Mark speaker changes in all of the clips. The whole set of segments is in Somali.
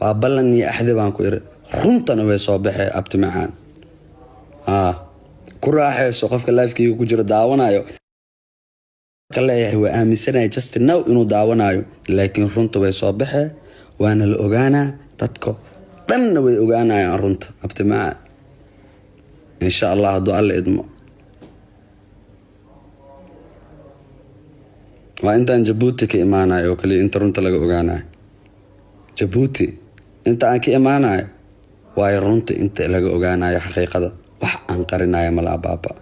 Speaker 1: وأبلني أحد بان كير رنتنا ويصبح أبت معان كراحة سقف كلاف كي يكجر دعوانا يو كلا هو سنة just now إنه دعوانا يو لكن رنت ويصبح وأنا الأجانا تتكو لن ويأجانا يا رنت أبت معان إن شاء الله دعاء الإدماء وأنت عن جبوتي كإيمانا يو كلي أنت رنت لقى أجانا جبوتي أنت عن كإيمانا واي رنت أنت لقى أجانا يا حقيقة وح أنقرنا يا ملا بابا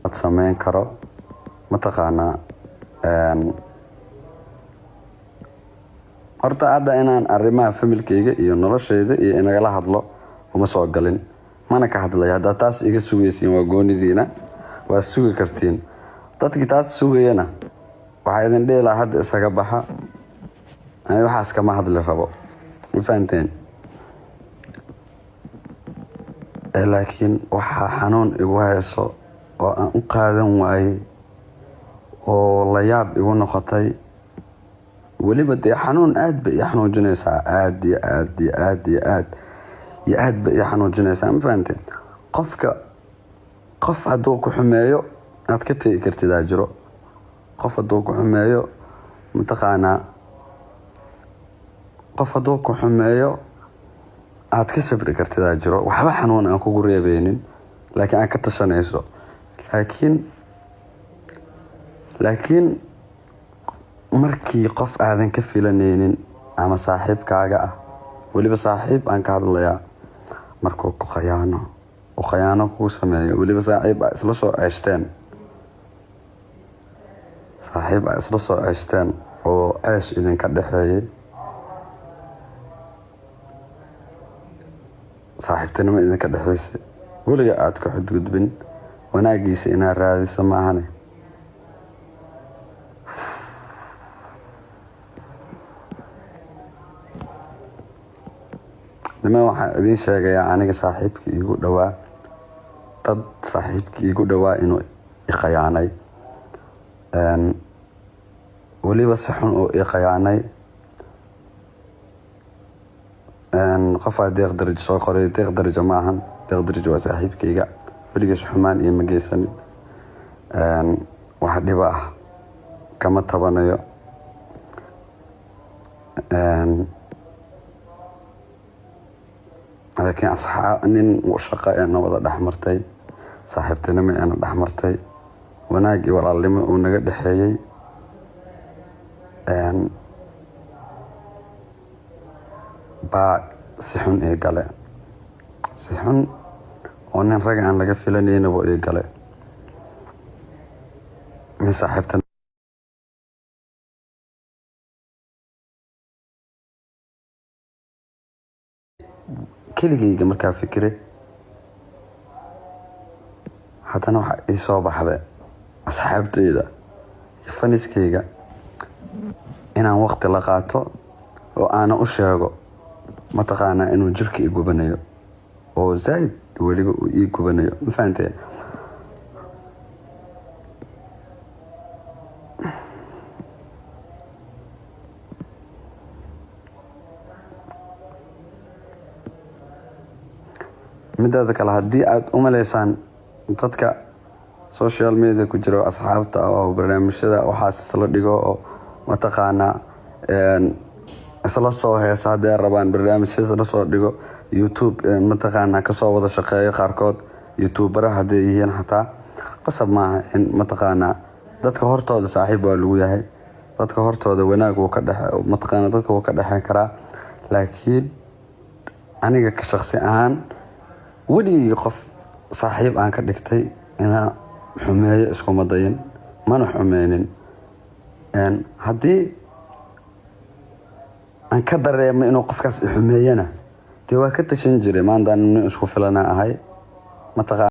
Speaker 1: أتسمين كرو متقانا horta hadda inaan arrimaha familkayga iyo noloshayda iyo inagala hadlo uma soo galin mana ka hadlay hadda taas iga sugaysiin waa goonidiina waa sugi kartiin dadkii taas sugayana waxa idin dheela hadda isaga baxa ay waxaas kama hadli rabo ma fahanteen laakiin waxa xanuun igu hayso oo aan u qaadan waayay oo la yaab igu noqotay waliba dee xanuun aad ba xanuujinaysaa aad ba xanuujinaysaa ma fahanteen qof hadduu ku xumeeyo aad ka tegi kartid aa jiro qof hadduu ku xumeeyo mataqaanaa qof hadduu ku xumeeyo aad ka sabri kartid aa jiro waxba xanuun aan kugu reebeynin laakiin aad ka tashanayso laakiin markii qof aadan ka filanaynin ama saaxiibkaaga ah waliba saaxiib aan ka hadlayaa markuu ku khiyaano ku sameeyo waliba saaxiib isla soo ceeshteen oo ceesh idinka dhaxeeyay saaxiibtinimo idinka dhaxeysay waliga aad ku xadgudbin wanaagiisa inaad raadiso maahane nima waxaan idin sheegayaa aniga saaxiibkii igu dhawaa inuu iqayaanay waliba si xun oo iqayaanay qof deeq darajo soo qoray deeq darajo maahan deeq darajo waa saaxiibkayga waligiis xumaan iyo mageysanin wax dhiba ah kama tabanayo laakiin asxaab nin shaqo ayna wada dhaxmartay saaxiibtinimo ayna dhaxmartay wanaag iyo walaalnimo uu naga dhaxeeyay baa si xun ee gale si xun oo nin rag aan laga filanaynaba ee gale min saaxiibtan keligayga markaa fikire haddana waxa ii soo baxday asxaabtayda iyo faniskayga inaan waqti la qaato oo aana u sheego mataqaanaa inuu jirka ii gubanayo oo zaid weliba uu ii gubanayo ma fahanteen midaada kale haddii aad u malaysaan dadka social media ku jiro asxaabta oo barnaamijyada waxaas isla dhigo oo mataqaanaa isla soo heesa haddii rabaan barnaamijyada isla soo dhigo YouTube mataqaanaa kasoo wada shaqeeyo qaarkood youtubera haddii yihiin xataa qasab maaha in mataqaanaa dadka hortooda saaxiib waa lagu yahay dadka hortooda wanaag uu ka dhaxay mataqaanaa dadka uu ka dhaxay karaa laakiin aniga ka shakhsi ahaan weligii qof saaxiib aan ka dhigtay inaa xumeeyo iskuma dayin mana xumeynin haddii aan ka dareemo inuu qofkaas xumeeyana dee waa ka tashan jiray maanta nin isku filana ahay mataqaanaa